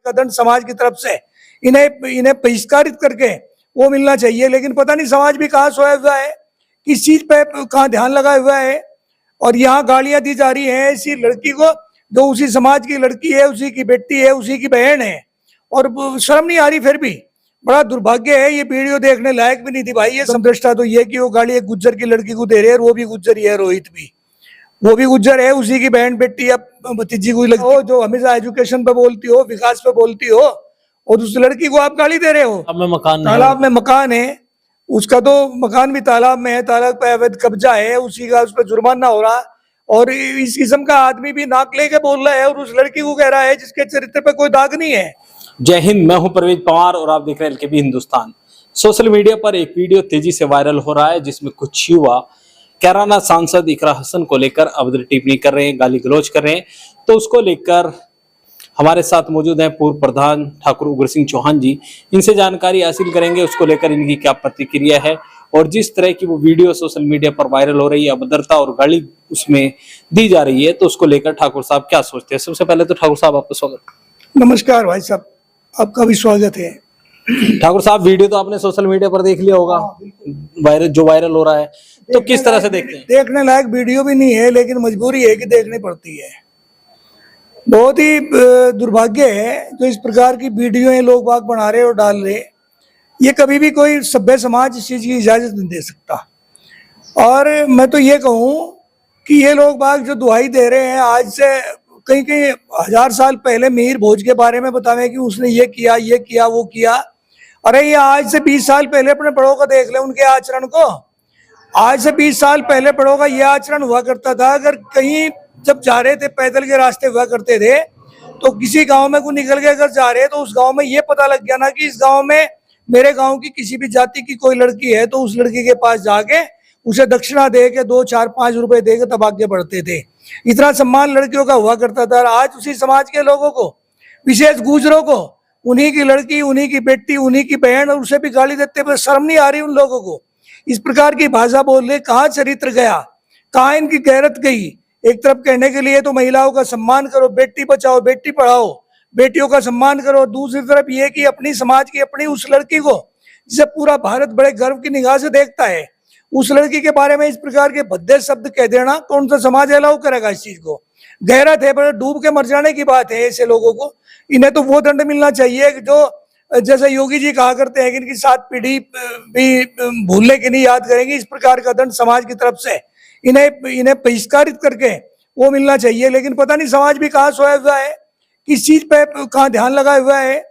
दंड समाज की तरफ से इन्हें बहिष्कारित करके वो मिलना चाहिए। लेकिन पता नहीं समाज भी कहाँ सोया हुआ है, किस चीज पे कहाँ ध्यान लगा हुआ है। और यहाँ गालियां दी जा रही हैं ऐसी लड़की को जो उसी समाज की लड़की है, उसी की बेटी है, उसी की बहन है, और शर्म नहीं आ रही। फिर भी बड़ा दुर्भाग्य है, ये वीडियो देखने लायक भी नहीं थी भाई। ये समदृष्टा तो ये कि वो गाली एक गुज्जर की लड़की को दे रहे हैं, वो भी गुज्जर ही है, रोहित भी वो भी गुज्जर है, उसी की बहन बेटी या भतीजी को लगती हो, जो हमेशा एजुकेशन पे बोलती हो, विकास पे बोलती हो, और उस लड़की को आप गाली दे रहे हो। तालाब में मकान है, उसका तो मकान भी तालाब में है, तालाब पे अवैध कब्जा है, उसी का उस पर जुर्माना हो रहा, और इस किस्म का आदमी भी नाक लेके बोल रहा है और उस लड़की को कह रहा है जिसके चरित्र पे कोई दाग नहीं है। जय हिंद, मैं हूं परवेज पवार और आप देख रहे हैं एलकेबी हिंदुस्तान। सोशल मीडिया पर एक वीडियो तेजी से वायरल हो रहा है जिसमें कुछ युवा कैराना सांसद इकरा हसन को लेकर अभद्र टिप्पणी कर रहे हैं, गाली गलौज कर रहे हैं। तो उसको लेकर हमारे साथ मौजूद हैं पूर्व प्रधान ठाकुर उग्र सिंह चौहान जी। इनसे जानकारी हासिल करेंगे उसको लेकर इनकी क्या प्रतिक्रिया है, और जिस तरह की वो वीडियो सोशल मीडिया पर वायरल हो रही है, अभद्रता और गाली उसमें दी जा रही है, तो उसको लेकर ठाकुर साहब क्या सोचते हैं। सबसे पहले तो ठाकुर साहब आपका स्वागत। नमस्कार भाई साहब, आपका भी स्वागत है। ठाकुर साहब, वीडियो तो आपने सोशल मीडिया पर देख लिया होगा, वायरल हो रहा है, तो किस तरह से देखते हैं? देखने लायक वीडियो भी नहीं है, लेकिन मजबूरी है कि देखनी पड़ती है। बहुत ही दुर्भाग्य है जो इस प्रकार की वीडियो लोग बाग बना रहे और डाल रहे। ये कभी भी कोई सभ्य समाज इस चीज की इजाजत नहीं दे सकता। और मैं तो ये कहूँ कि ये लोग बाग जो दुहाई दे रहे हैं, आज से कहीं कहीं 1000 साल पहले मिहिर भोज के बारे में बतावे कि उसने ये किया वो किया। अरे ये आज से 20 साल पहले अपने बड़ों का देख ले, उनके आचरण को। आज से 20 साल पहले बड़ों का ये आचरण हुआ करता था। अगर कहीं जब जा रहे थे, पैदल के रास्ते हुआ करते थे, तो किसी गांव में को निकल के अगर जा रहे तो उस गांव में ये पता लग गया ना कि इस गांव में मेरे गांव की किसी भी जाति की कोई लड़की है, तो उस लड़की के पास जाके उसे दक्षिणा दे के 2, 4, 5 रुपए दे के तब आगे बढ़ते थे। इतना सम्मान लड़कियों का हुआ करता था। आज उसी समाज के लोगों को, विशेष गुजरों को, उन्हीं की लड़की, उन्हीं की बेटी, उन्हीं की बहन, और उसे भी गाली देते हुए शर्म नहीं आ रही उन लोगों को। इस प्रकार की भाषा बोल रहे, कहाँ चरित्र गया, कहाँ इनकी गैरत गई। एक तरफ कहने के लिए तो महिलाओं का सम्मान करो, बेटी बचाओ बेटी पढ़ाओ, बेटियों का सम्मान करो, दूसरी तरफ ये कि अपनी समाज की, अपनी उस लड़की को जिसे पूरा भारत बड़े गर्व की निगाह से देखता है, उस लड़की के बारे में इस प्रकार के भद्दे शब्द कह देना, कौन सा समाज अलाउ करेगा इस चीज को? गैरत है, बड़े डूब के मर जाने की बात है ऐसे लोगों को। इन्हें तो वो दंड मिलना चाहिए जो जैसे योगी जी कहा करते हैं कि इनकी 7 पीढ़ी भी भूलने की नहीं, याद करेंगे। इस प्रकार का दंड समाज की तरफ से इन्हें बहिष्कारित करके वो मिलना चाहिए। लेकिन पता नहीं समाज भी कहाँ सोया हुआ है, किस चीज पे कहाँ ध्यान लगा हुआ है।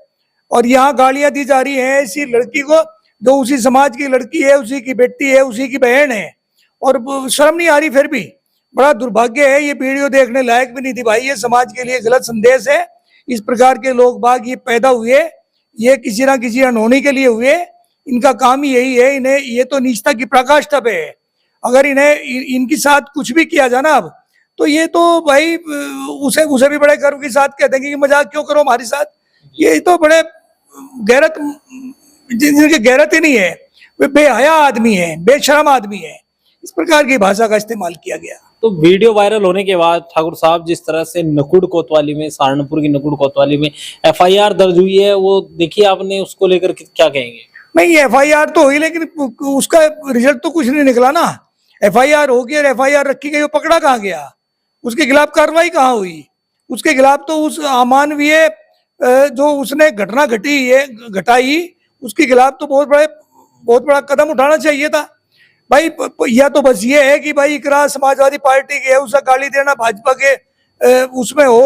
और यहाँ गालियां दी जा रही हैं ऐसी लड़की को जो उसी समाज की लड़की है, उसी की बेटी है, उसी की बहन है, और शर्म नहीं आ रही। फिर भी बड़ा दुर्भाग्य है, ये वीडियो देखने लायक भी नहीं थी भाई। ये समाज के लिए गलत संदेश है। इस प्रकार के लोग बाग ये पैदा हुए, ये किसी ना किसी अनहोनी के लिए हुए। इनका काम ही यही है। इन्हें ये तो नीचता की पराकाष्ठा पे है। अगर इन्हें इनके साथ कुछ भी किया जाए ना अब, तो ये तो भाई उसे भी बड़े गर्व के साथ कहते हैं कि मजाक क्यों करो हमारे साथ। ये तो बड़े गैरत, जिनकी गैरत ही नहीं है, वे बेहया आदमी है, बेशरम आदमी है। इस प्रकार की भाषा का इस्तेमाल किया गया। तो वीडियो वायरल होने के बाद ठाकुर साहब, जिस तरह से नकुड़ कोतवाली में, सहारनपुर की नकुड़ कोतवाली में FIR दर्ज हुई है, वो देखिए आपने, उसको लेकर क्या कहेंगे? नहीं, FIR तो हुई, लेकिन उसका रिजल्ट तो कुछ नहीं निकला ना। FIR होगी और FIR रखी गई, वो पकड़ा कहाँ गया? उसके खिलाफ कार्रवाई कहाँ हुई? उसके खिलाफ तो उस अमानवीय जो उसने घटना घटाई, उसके खिलाफ तो बहुत बड़ा कदम उठाना चाहिए था भाई। या तो बस ये है कि भाई इकरा समाजवादी पार्टी की है, उसे गाली देना भाजपा के उसमें हो,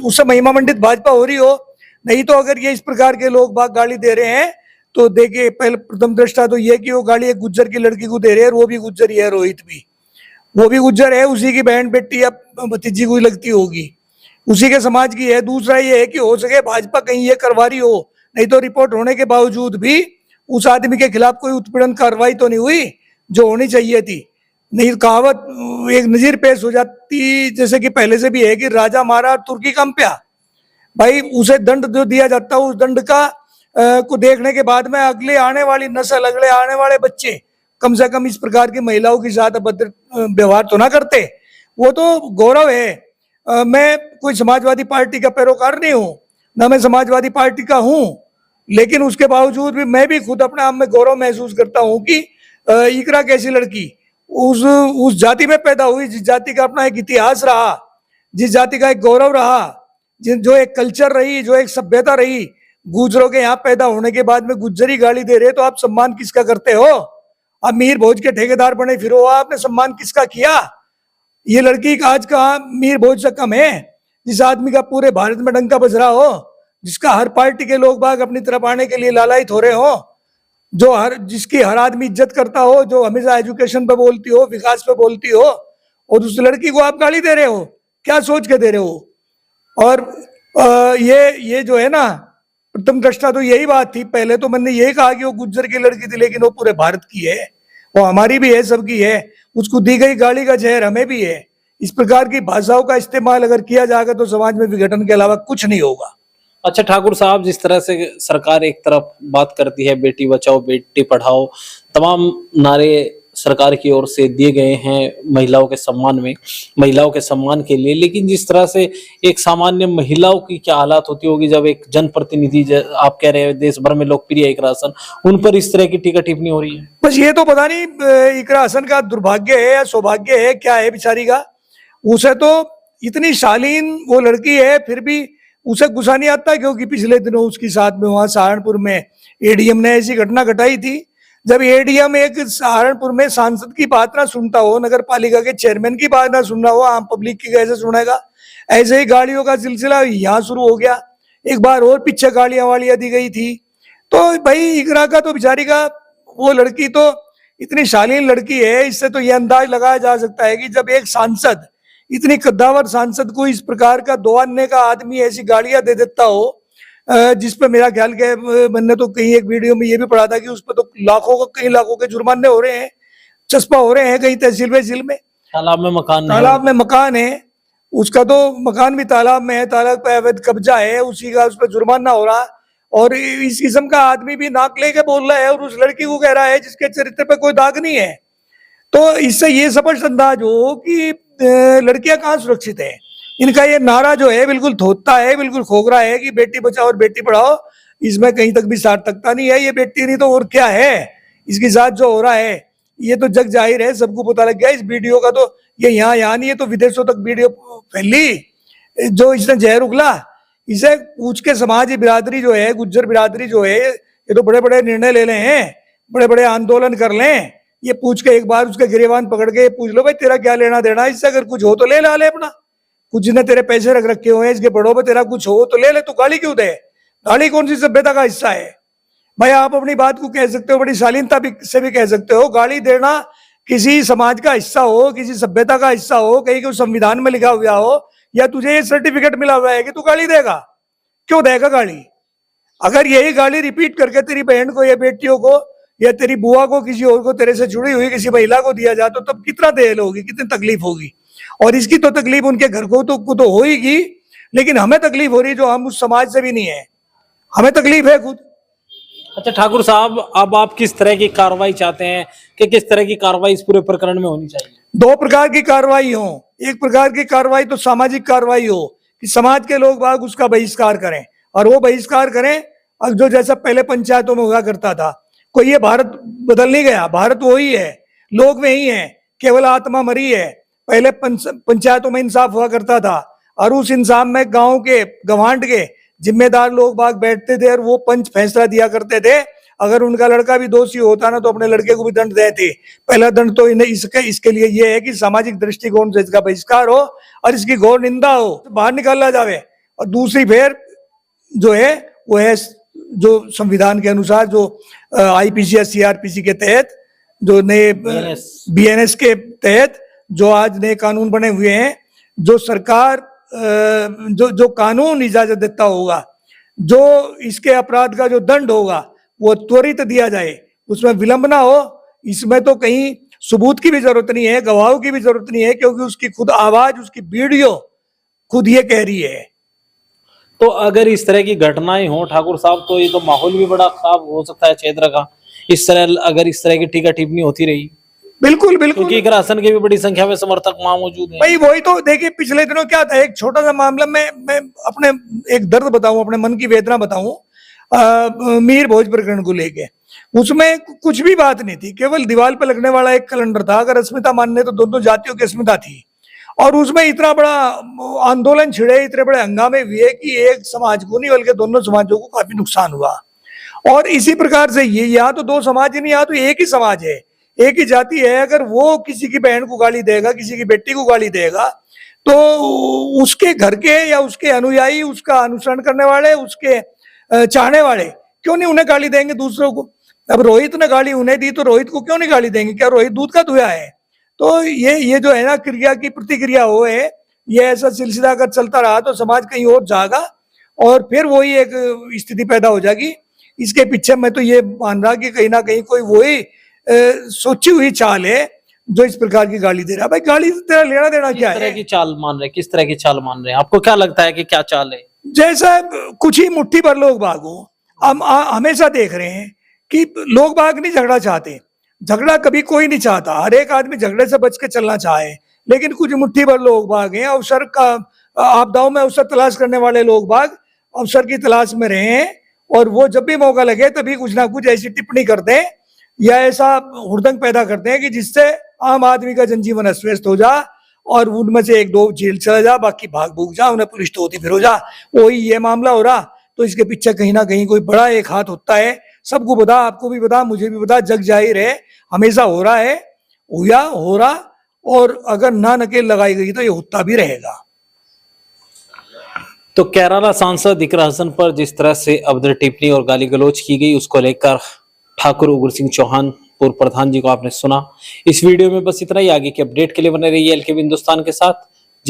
उससे महिमा मंडित भाजपा हो रही हो। नहीं तो अगर ये इस प्रकार के लोग बाग गाली दे रहे हैं, तो देखिए पहले प्रथम दृष्टा तो ये कि वो गाली एक गुज्जर की लड़की को दे रहे हैं, वो भी गुज्जर ही है, रोहित भी वो भी गुज्जर है, उसी की बहन बेटी या भतीजी को लगती होगी, उसी के समाज की है। दूसरा ये है कि हो सके भाजपा कहीं ये करवा रही हो, नहीं तो रिपोर्ट होने के बावजूद भी उस आदमी के खिलाफ कोई उत्पीड़न कार्रवाई तो नहीं हुई जो होनी चाहिए थी। नहीं, कहावत एक नजीर पेश हो जाती, जैसे कि पहले से भी है कि राजा मारा तुर्की कंप्या। भाई उसे दंड जो दिया जाता है, उस दंड का को देखने के बाद में अगले आने वाली नस्ल, अगले आने वाले बच्चे कम से कम इस प्रकार की महिलाओं के साथ अभद्र व्यवहार तो ना करते। वो तो गौरव है। मैं कोई समाजवादी पार्टी का पैरोकार नहीं हूँ, ना मैं समाजवादी पार्टी का हूं, लेकिन उसके बावजूद भी मैं भी खुद अपने आप में गौरव महसूस करता हूं कि इकरा कैसी लड़की उस जाति में पैदा हुई, जिस जाति का अपना एक इतिहास रहा, जिस जाति का एक गौरव रहा, जो एक कल्चर रही, जो एक सभ्यता रही। गुजरों के यहाँ पैदा होने के बाद में गुज्जरी गाली दे रहे, तो आप सम्मान किसका करते हो? आप मीर भोज के ठेकेदार बने फिरो, आपने सम्मान किसका किया? ये लड़की आज कहाँ मीर भोज से कम है, जिस आदमी का पूरे भारत में डंका बज रहा हो, जिसका हर पार्टी के लोग बाग अपनी तरफ आने के लिए लालायित हो रहे हो, जिसकी हर आदमी इज्जत करता हो, जो हमेशा एजुकेशन पे बोलती हो, विकास पे बोलती हो, और उस लड़की को आप गाली दे रहे हो, क्या सोच के दे रहे हो? और ये जो है ना, प्रथम दृष्टा तो यही बात थी। पहले तो मैंने यही कहा कि वो गुज्जर की लड़की थी, लेकिन वो पूरे भारत की है, वो हमारी भी है, सबकी है। उसको दी गई गाली का जहर हमें भी है। इस प्रकार की भाषाओं का इस्तेमाल अगर किया जाएगा तो समाज में विघटन के अलावा कुछ नहीं होगा। अच्छा ठाकुर साहब, जिस तरह से सरकार एक तरफ बात करती है बेटी बचाओ बेटी पढ़ाओ, तमाम नारे सरकार की ओर से दिए गए हैं महिलाओं के सम्मान में, महिलाओं के सम्मान के लिए, लेकिन जिस तरह से एक सामान्य महिलाओं की क्या हालात होती होगी जब एक जनप्रतिनिधि, आप कह रहे हैं देश भर में लोकप्रिय इकरा हसन, उन पर इस तरह की टीका टिप्पणी हो रही है। बस ये तो पता नहीं इकरा हसन का दुर्भाग्य है या सौभाग्य है, क्या है बेचारी का। उसे तो इतनी शालीन वो लड़की है, फिर भी उसे गुस्सा नहीं आता क्योंकि पिछले दिनों उसके साथ में वहां सहारनपुर में एडीएम ने ऐसी घटना घटाई थी। जब एडीएम एक सहारनपुर में सांसद की बात ना सुनता हो, नगर पालिका के चेयरमैन की बात ना सुनना हो, आम पब्लिक की कैसे सुनेगा? ऐसे ही गाड़ियों का सिलसिला यहाँ शुरू हो गया। एक बार और पीछे गाड़ियां वाड़ियां दी गई थी। तो भाई इकरा का तो बेचारी का, वो लड़की तो इतनी शालीन लड़की है, इससे तो ये अंदाज लगाया जा सकता है कि जब एक सांसद, इतनी कद्दावर सांसद को इस प्रकार का दो अन्य का आदमी ऐसी गाड़ियां दे देता हो, जिसपे मेरा ख्याल के मैंने तो कहीं एक वीडियो में ये भी पढ़ा था कि उस पर तो कई लाखों के जुर्माने हो रहे हैं, चस्पा हो रहे हैं कहीं तहसील वहसील में। तालाब में मकान है, उसका तो मकान भी तालाब में है, तालाब पे अवैध कब्जा है, उसी का उस पर जुर्माना हो रहा। और इस किस्म का आदमी भी नाक लेके बोल रहा है और उस लड़की को कह रहा है जिसके चरित्र पे कोई दाग नहीं है। तो इससे ये स्पष्ट अंदाज हो कि लड़कियां कहाँ सुरक्षित है। इनका ये नारा जो है बिल्कुल थोथा है, बिल्कुल खोखरा है कि बेटी बचाओ और बेटी पढ़ाओ, इसमें कहीं तक भी सार्थकता नहीं है। ये बेटी नहीं तो और क्या है, इसके साथ जो हो रहा है ये तो जग जाहिर है, सबको पता लग गया। इस वीडियो का तो ये यहाँ नहीं है तो विदेशों तक वीडियो फैली। जो इसने जहर उगला, इसे पूछ के समाज बिरादरी जो है, गुज्जर बिरादरी जो है, ये तो बड़े बड़े निर्णय ले लें हैं, बड़े बड़े आंदोलन कर लें। ये पूछ के एक बार उसके गिरेबान पकड़ के पूछ लो भाई तेरा क्या लेना देना इससे, अगर कुछ हो तो ले ला ले अपना, कुछ ने तेरे पैसे रख रखे हुए हैं इसके बड़ों पे, तेरा कुछ हो तो ले ले, तो गाली क्यों दे? गाली कौन सी सभ्यता का हिस्सा है भाई? आप अपनी बात को कह सकते हो, बड़ी शालीनता से भी कह सकते हो। गाली देना किसी समाज का हिस्सा हो, किसी सभ्यता का हिस्सा हो, कहीं को संविधान में लिखा हुआ हो, या तुझे ये सर्टिफिकेट मिला हुआ है कि तू गाली देगा, क्यों देगा गाली? अगर यही गाली रिपीट करके तेरी बहन को या बेटियों को या तेरी बुआ को, किसी और को, तेरे से जुड़ी हुई किसी महिला को दिया जाए तो तब कितना देर होगी, कितनी तकलीफ होगी। और इसकी तो तकलीफ उनके घर को तो होगी, लेकिन हमें तकलीफ हो रही जो हम उस समाज से भी नहीं है, हमें तकलीफ है खुद। अच्छा ठाकुर साहब, अब आप किस तरह की कार्रवाई चाहते हैं कि किस तरह की कार्रवाई इस पूरे प्रकरण में होनी चाहिए? दो प्रकार की कार्रवाई हो। एक प्रकार की कार्रवाई तो सामाजिक कार्रवाई हो कि समाज के लोग बाग उसका बहिष्कार करें, और वो बहिष्कार करें और जो जैसा पहले पंचायतों में हुआ करता था। कोई ये भारत बदल नहीं गया, भारत वही है, लोग वही है, केवल आत्मा मरी है। पहले पंचायतों में इंसाफ हुआ करता था और उस इंसाफ में गांव के गवांड के जिम्मेदार लोग बाग बैठते थे और वो पंच फैसला दिया करते थे। अगर उनका लड़का भी दोषी होता ना तो अपने लड़के को भी दंड देते। पहला दंड तो इन्हें इसके लिए ये है कि सामाजिक दृष्टिकोण से इसका बहिष्कार हो और इसकी घोर निंदा हो, बाहर निकाला जाए। और दूसरी फिर जो है वो है जो संविधान के अनुसार जो आईपीसी या सीआरपीसी के तहत जो नए बीएनएस के तहत जो आज नए कानून बने हुए हैं, जो सरकार जो कानून इजाजत देता होगा, जो इसके अपराध का जो दंड होगा वो त्वरित दिया जाए, उसमें विलंब ना हो। इसमें तो कहीं सबूत की भी जरूरत नहीं है, गवाहों की भी जरूरत नहीं है, क्योंकि उसकी खुद आवाज, उसकी वीडियो खुद ये कह रही है। तो अगर इस तरह की घटनाएं हो ठाकुर साहब तो ये तो माहौल भी बड़ा खराब हो सकता है क्षेत्र का। इस तरह अगर इस तरह की टीका टिप्पणी होती रही बिल्कुल बिल्कुल। क्योंकि इकरा हसन की भी बड़ी संख्या में समर्थक वहां मौजूद हैं। भाई वही तो देखिए, पिछले दिनों क्या था, एक छोटा सा मामला मैं अपने एक दर्द बताऊं, अपने मन की वेदना बताऊं, मीर भोज प्रकरण को लेके। उसमें कुछ भी बात नहीं थी, केवल दीवार पर लगने वाला एक कैलेंडर था। अगर अस्मिता मानने तो दोनों जातियों की अस्मिता थी, और उसमें इतना बड़ा आंदोलन छिड़े, इतने बड़े हंगामे हुए कि एक समाज को नहीं बल्कि दोनों समाजों को काफी नुकसान हुआ। और इसी प्रकार से ये यहाँ तो दो समाज ही नहीं, यहाँ तो एक ही समाज है, एक ही जाति है। अगर वो किसी की बहन को गाली देगा, किसी की बेटी को गाली देगा, तो उसके घर के या उसके अनुयायी, उसका अनुसरण करने वाले, उसके चाहने वाले क्यों नहीं उन्हें गाली देंगे दूसरों को? अब रोहित ने गाली उन्हें दी तो रोहित को क्यों नहीं गाली देंगे? क्या रोहित दूध का धुआ है? तो ये जो है ना, क्रिया की प्रतिक्रिया हो है, ये ऐसा सिलसिला अगर चलता रहा तो समाज कहीं और जाएगा और फिर वही एक स्थिति पैदा हो जाएगी। इसके पीछे मैं तो ये मान रहा कि कहीं ना कहीं कोई वही सोची हुई चाल है जो इस प्रकार की गाली दे रहा है। भाई गाली से तेरा लेना देना क्या किस तरह है? की चाल मान रहे हैं? किस तरह की चाल मान रहे हैं? आपको क्या लगता है कि क्या चाल है? जैसा कुछ ही मुट्ठी भर लोग बाग हो, हम हमेशा देख रहे हैं कि लोग बाग नहीं झगड़ा चाहते, झगड़ा कभी कोई नहीं चाहता, हर एक आदमी झगड़े से बच के चलना चाहे, लेकिन कुछ मुट्ठी भर लोग बाग हैं, अवसर का, आपदाओं में अवसर तलाश करने वाले लोग बाग अवसर की तलाश में रहे हैं, और वो जब भी मौका लगे तभी कुछ ना कुछ ऐसी टिप्पणी करते हैं या ऐसा हुड़दंग पैदा करते हैं कि जिससे आम आदमी का जनजीवन अस्त व्यस्त हो जा, और उनमें से एक दो जेल चला जा, बाकी भाग भूग जा, उन्हें पुलिस तो होती फिर हो जा। वही ये मामला हो रहा। तो इसके पीछे कहीं ना कहीं कोई बड़ा एक हाथ होता है। सबको पता, आपको भी पता, मुझे भी पता, जग जाहिर है, हमेशा हो रहा है, हुआ हो रहा, और अगर ना नकेल लगाई गई तो ये होता भी रहेगा। तो कैराना सांसद इकरा हसन पर जिस तरह से अभद्र टिप्पणी और गाली गलौज की गई, उसको लेकर ठाकुर उग्र सिंह चौहान पूर्व प्रधान जी को आपने सुना। इस वीडियो में बस इतना ही। आगे के अपडेट के लिए बने रहिए एलकेबी हिंदुस्तान के साथ।